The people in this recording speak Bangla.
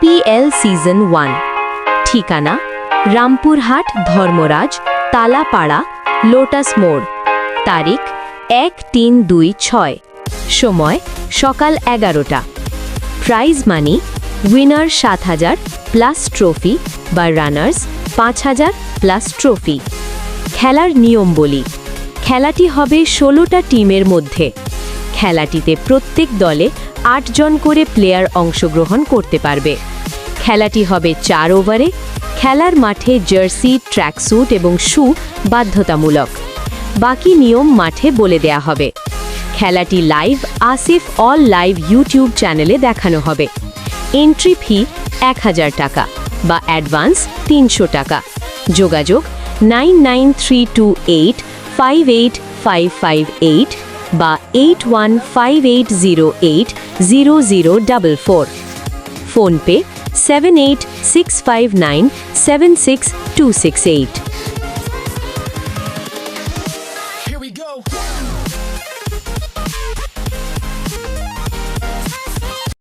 IPL season 1। ঠিকানা রামপুরহাট ধর্মরাজ তালাপাড়া লোটাস মোড়। তারিখ 1-3-2-6। সময় সকাল 11টা। Prize money winner 7,000 plus trophy বা রানার্স 5,000 প্লাস ট্রফি। খেলার নিয়ম বলি। খেলাটি হবে 16টা টিমের মধ্যে। খেলাটিতে প্রত্যেক দলে 8 জন করে প্লেয়ার অংশগ্রহণ করতে পারবে। খেলাটি হবে 4 ওভারে। খেলার মাঠে জার্সি, ট্র্যাকস্যুট এবং শু বাধ্যতামূলক। বাকি নিয়ম মাঠে বলে দেয়া হবে। খেলাটি live Asif all live YouTube চ্যানেলে দেখানো হবে। এন্ট্রি ফি 1000 টাকা বা অ্যাডভান্স 300 টাকা। যোগাযোগ 9932858558 বা 8158080044। ফোনপে 7865976268।